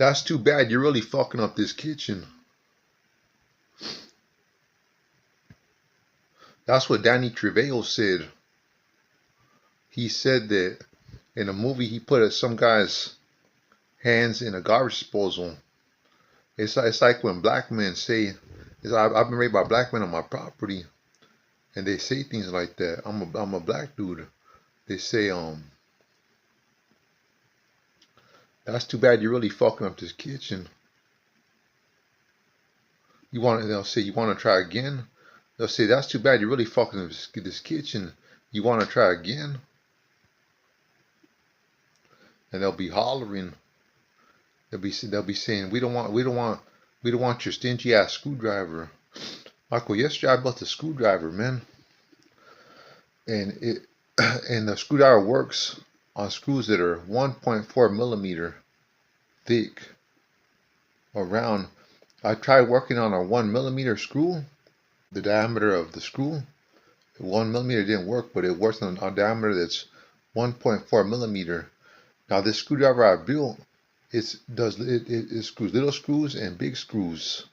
That's too bad. You're really fucking up this kitchen. That's what Danny Trejo said. He said that in a movie he put some guy's hands in a garbage disposal. It's like when black men say, I've been raped by black men on my property, and they say things like that. I'm a black dude. They say, that's too bad. You're really fucking up this kitchen. They'll say, you want to try again? They'll say, that's too bad. You're really fucking up this kitchen. You want to try again? And they'll be hollering. They'll be saying, we don't want your stingy ass screwdriver. Michael, yesterday I bought the screwdriver, man, and the screwdriver works on screws that are 1.4 millimeter thick. Around, I tried working on a 1 millimeter screw, the diameter of the screw. 1 millimeter didn't work, but it works on a diameter that's 1.4 millimeter. Now this screwdriver I built, it screws little screws and big screws.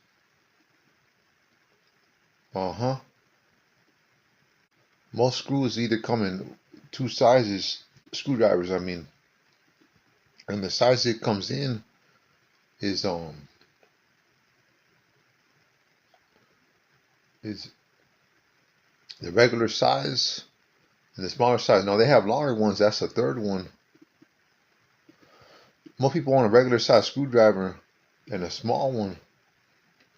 Most screws either come in two sizes, screwdrivers I mean, and the size it comes in is the regular size and the smaller size. Now they have longer ones, that's the third one. Most people want a regular size screwdriver and a small one.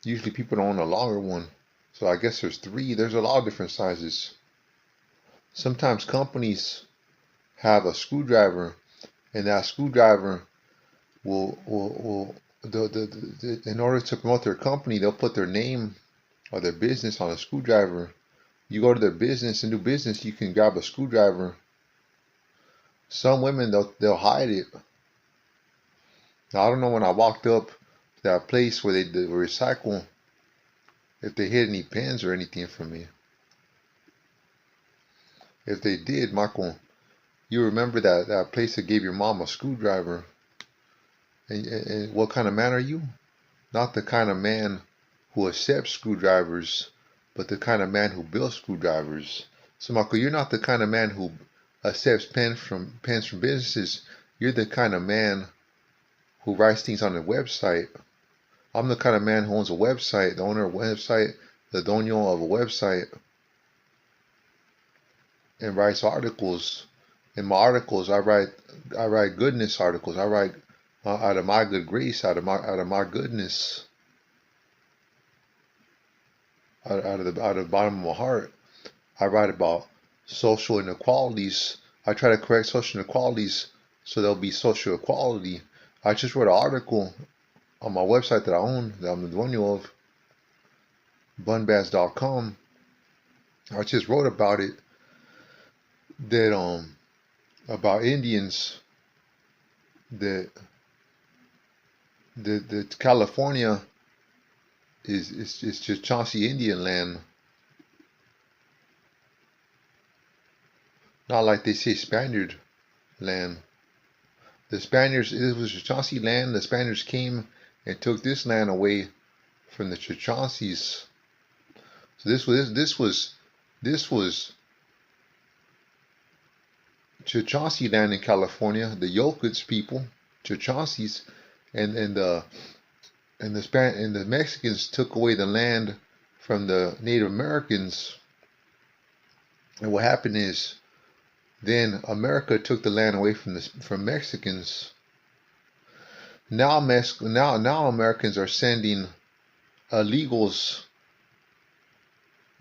Usually people don't want a longer one. So I guess there's three. There's a lot of different sizes. Sometimes companies have a screwdriver, and that screwdriver will in order to promote their company, they'll put their name or their business on a screwdriver. You go to their business and do business, you can grab a screwdriver. Some women, they'll hide it. Now, I don't know when I walked up to that place where they recycle, if they hid any pens or anything from me. If they did, Michael, you remember that place that gave your mom a screwdriver. And what kind of man are you? Not the kind of man who accepts screwdrivers, but the kind of man who builds screwdrivers. So Michael, you're not the kind of man who accepts pens from businesses. You're the kind of man who writes things on a website. I'm the kind of man who owns a website, the owner of a website, the dueño of a website, and writes articles. In my articles, I write goodness articles. I write out of my good grace, out of my goodness, out of the bottom of my heart. I write about social inequalities. I try to correct social inequalities so there'll be social equality. I just wrote an article on my website that I own, that I'm the dueño of, bunbass.com. I just wrote about it, that about Indians, that California is just Chauncey Indian land. Not like they say Spaniard land. The Spaniards, it was Chauncey land. The Spaniards came and took this land away from the Chauceys. So this was Chaucey land in California. The Yokuts people, Chauceys, and the Mexicans took away the land from the Native Americans. And what happened is, then America took the land away from Mexicans. Now Americans are sending illegals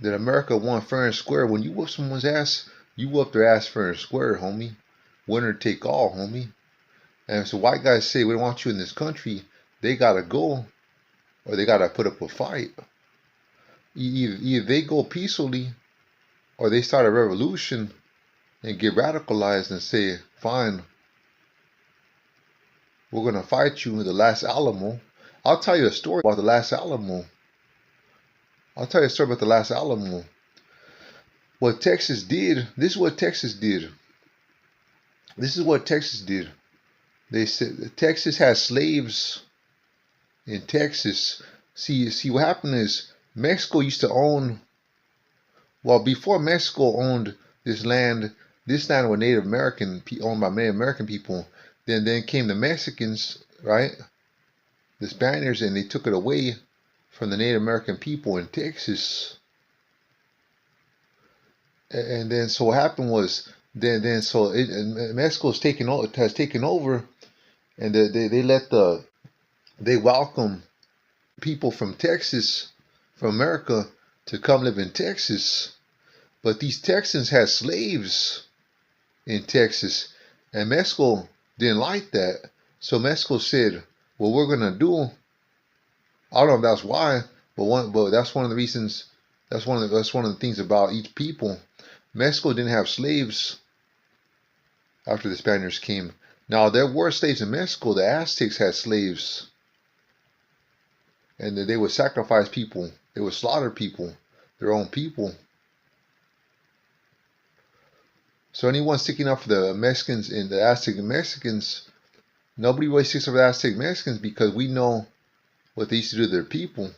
that America won fair and square. When you whoop someone's ass, you whoop their ass fair and square, homie. Winner take all, homie. And so white guys say, we don't want you in this country. They gotta go, or they gotta put up a fight. Either they go peacefully, or they start a revolution and get radicalized and say, fine, we're going to fight you in the Last Alamo. I'll tell you a story about the Last Alamo. What Texas did, this is what Texas did. They said Texas had slaves in Texas. See what happened is Mexico used to own, well, before Mexico owned this land was Native American, owned by Native American people. Then came the Mexicans, right? The Spaniards, and they took it away from the Native American people in Texas. And then so what happened was Mexico has taken over, and they welcome people from Texas, from America, to come live in Texas. But these Texans had slaves in Texas, and Mexico didn't like that. So Mexico said, "What we're gonna do, I don't know if that's why, but that's one of the reasons. That's one of the things about each people. Mexico didn't have slaves after the Spaniards came. Now there were slaves in Mexico. The Aztecs had slaves, and they would sacrifice people. They would slaughter people, their own people. So anyone sticking up for the Mexicans and the Aztec Mexicans, nobody really sticks up for the Aztec Mexicans because we know what they used to do to their people.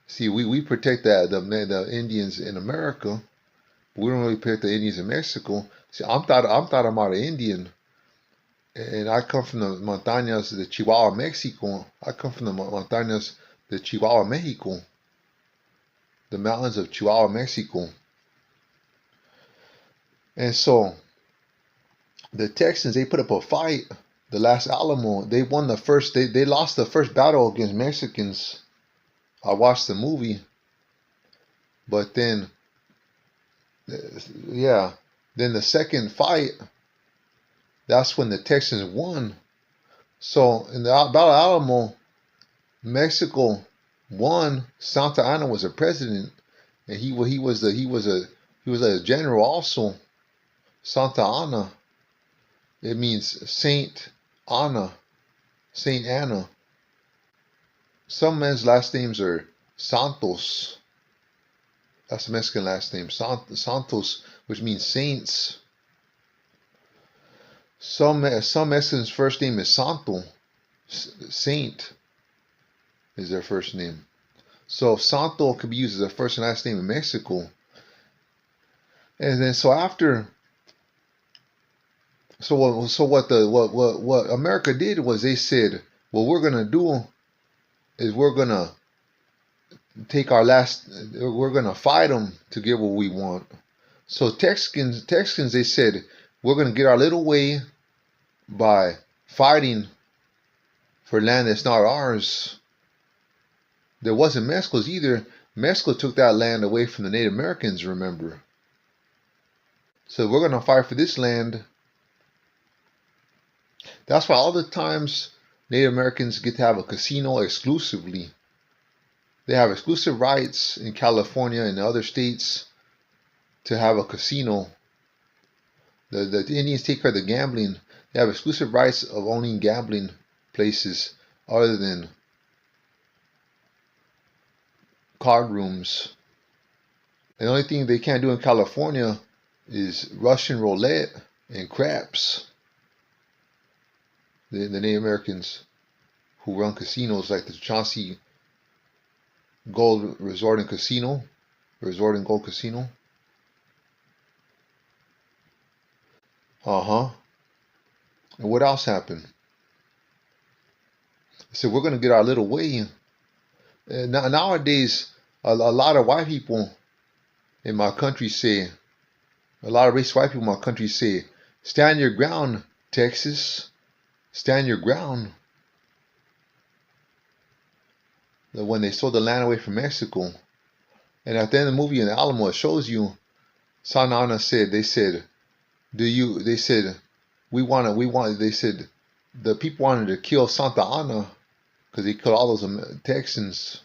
See, we protect the Indians in America. We don't really protect the Indians in Mexico. See, I'm thought I'm out of Indian, and I come from the montañas de Chihuahua, Mexico. I come from the montañas de Chihuahua, Mexico. The mountains of Chihuahua, Mexico. And so the Texans, they put up a fight. The last Alamo, they won the first. They lost the first battle against Mexicans. I watched the movie, but then, yeah, then the second fight, that's when the Texans won. So in the Battle of Alamo, Mexico won. Santa Anna was a president, and he was a general also. Santa Anna, it means Saint Anna, Saint Anna. Some men's last names are Santos. That's the Mexican last name, Santos, which means saints. Some Mexicans' first name is Santo. Saint is their first name. So Santo could be used as a first and last name in Mexico. And then so after, what America did was they said, what we're gonna do is we're gonna fight them to get what we want. So Texans, they said, we're gonna get our little way by fighting for land that's not ours. There wasn't Mexico's either. Mexico took that land away from the Native Americans, remember. So we're gonna fight for this land. That's why all the times Native Americans get to have a casino exclusively. They have exclusive rights in California and other states to have a casino. The Indians take care of the gambling. They have exclusive rights of owning gambling places other than card rooms. And the only thing they can't do in California is Russian roulette and craps. The Native Americans who run casinos like the Chauncey Gold Resort and Casino, Resort and Gold Casino. And what else happened? I said, we're going to get our little way. Nowadays, a lot of white people in my country say, a lot of racist white people in my country say, stand your ground, Texas. Stand your ground. When they sold the land away from Mexico. And at the end of the movie in Alamo, it shows you, Santa Anna said, they said, they said, they said, the people wanted to kill Santa Anna because they killed all those Texans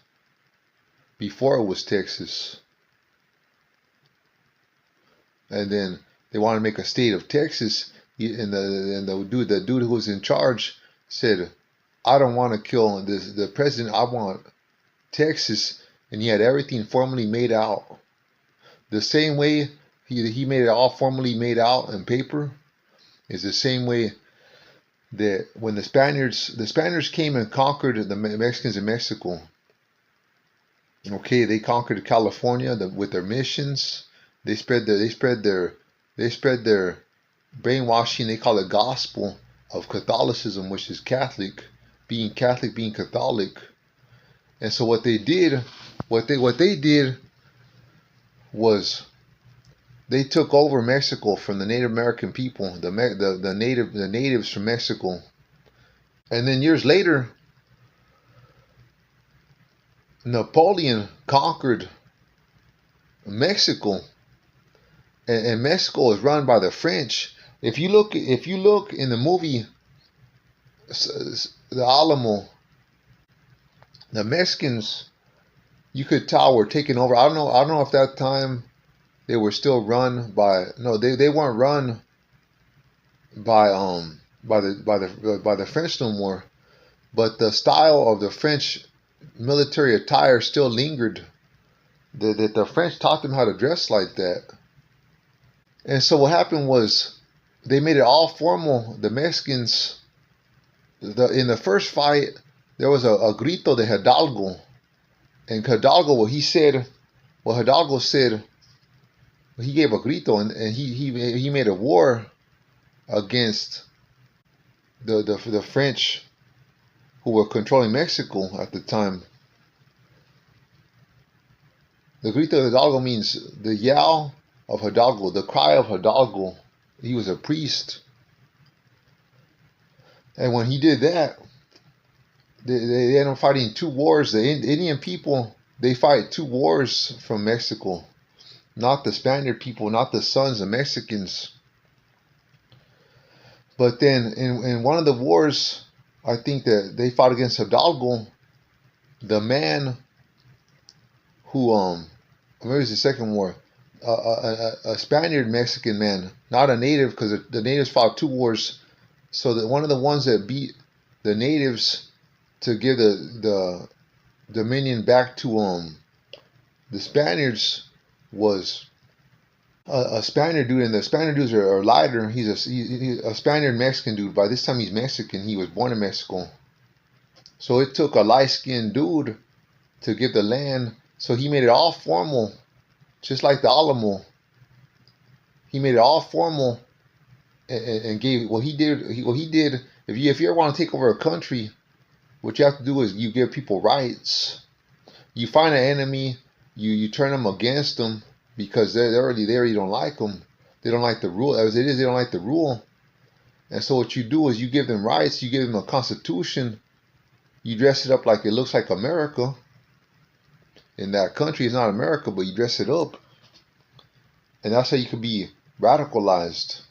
before it was Texas. And then they wanted to make a state of Texas, and the dude who was in charge said, I don't want to kill the president, I want Texas. And he had everything formally made out. The same way he made it all formally made out in paper is the same way that when the Spaniards came and conquered the Mexicans in Mexico. Okay, they conquered California with their missions. They spread their brainwashing. They call it gospel of Catholicism, which is Catholic, being Catholic. And so what they did was they took over Mexico from the Native American people, the natives from Mexico. And then years later, Napoleon conquered Mexico, and Mexico is run by the French. If you look in the movie The Alamo, the Mexicans, you could tell, were taken over. I don't know if that time they were still run by, no, they weren't run by the French no more, but the style of the French military attire still lingered. That the French taught them how to dress like that. And so what happened was they made it all formal. The Mexicans, in the first fight, there was a grito de Hidalgo. And Hidalgo, Hidalgo said, he gave a grito, and he made a war against the French who were controlling Mexico at the time. The grito de Hidalgo means the yell of Hidalgo, the cry of Hidalgo. He was a priest. And when he did that, they ended up fighting two wars. The Indian people, they fight two wars from Mexico. Not the Spaniard people, not the sons of Mexicans. But then in one of the wars, I think that they fought against Hidalgo, the man who, maybe it was the second war, a Spaniard Mexican man, not a native, because the natives fought two wars. So that one of the ones that beat the natives to give the dominion back to the Spaniards was a Spaniard dude, and the Spaniard dudes are lighter. He's a Spaniard Mexican dude. By this time he's Mexican. He was born in Mexico. So it took a light-skinned dude to give the land. So he made it all formal, just like the Alamo. He made it all formal and gave what he did. If you ever want to take over a country, what you have to do is you give people rights. You find an enemy, you turn them against them because they're already there. You don't like them. They don't like the rule. As it is, they don't like the rule. And so what you do is you give them rights. You give them a constitution. You dress it up like it looks like America. In that country, it's not America, but you dress it up, and that's how you can be radicalized.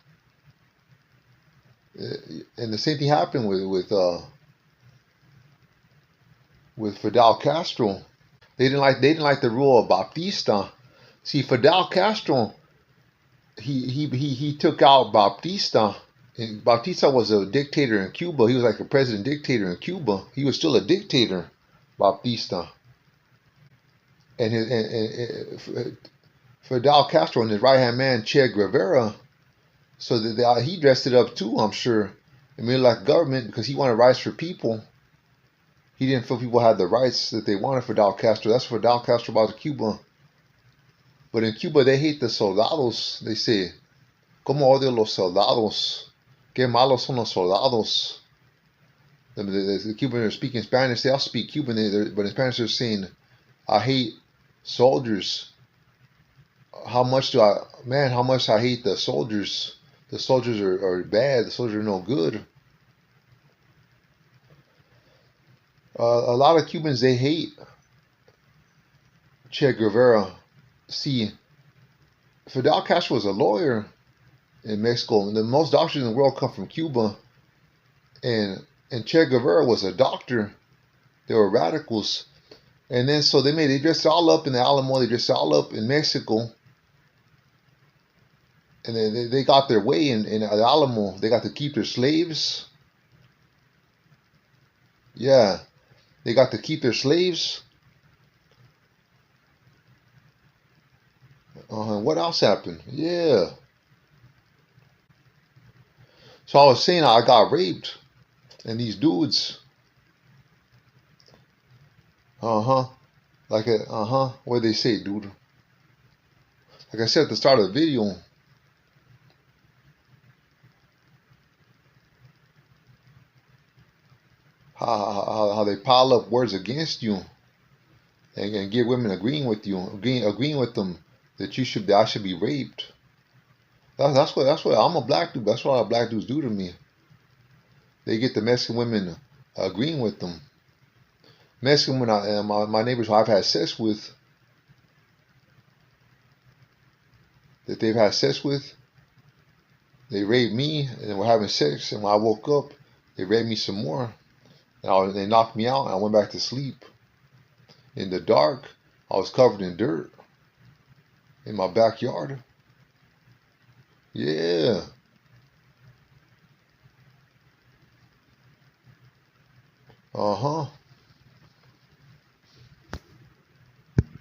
And the same thing happened with Fidel Castro. They didn't like the rule of Baptista. See, Fidel Castro, he took out Baptista. And Baptista was a dictator in Cuba. He was like a president dictator in Cuba. He was still a dictator, Baptista. And Fidel Castro and his right-hand man, Che Guevara, so that he dressed it up too, I'm sure. It made it like government because he wanted rights for people. He didn't feel people had the rights that they wanted. Fidel Castro. That's what Fidel Castro brought to Cuba. But in Cuba, they hate the soldados. They say, "Como odio los soldados? Qué malos son los soldados." The Cubans are speaking Spanish. They all speak Cuban, but in Spanish they're saying, "I hate soldiers. How much I hate the soldiers. The soldiers are bad. The soldiers are no good." A lot of Cubans, they hate Che Guevara. See, Fidel Castro was a lawyer in Mexico. The most doctors in the world come from Cuba. And Che Guevara was a doctor. They were radicals. And then so they dressed it all up in the Alamo. They dressed it all up in Mexico. And then they got their way in the Alamo. They got to keep their slaves. Yeah. They got to keep their slaves. What else happened? Yeah. So I was saying I got raped. And these dudes, what they say, dude? Like I said at the start of the video, how they pile up words against you and get women agreeing with you, agreeing with them that I should be raped. That's what I'm a black dude. That's what all black dudes do to me. They get the Mexican women agreeing with them. Mexican women, my neighbors who I've had sex with, that they've had sex with, they raped me and we're having sex. And when I woke up, they raped me some more. And they knocked me out and I went back to sleep. In the dark, I was covered in dirt in my backyard. Yeah. Uh-huh.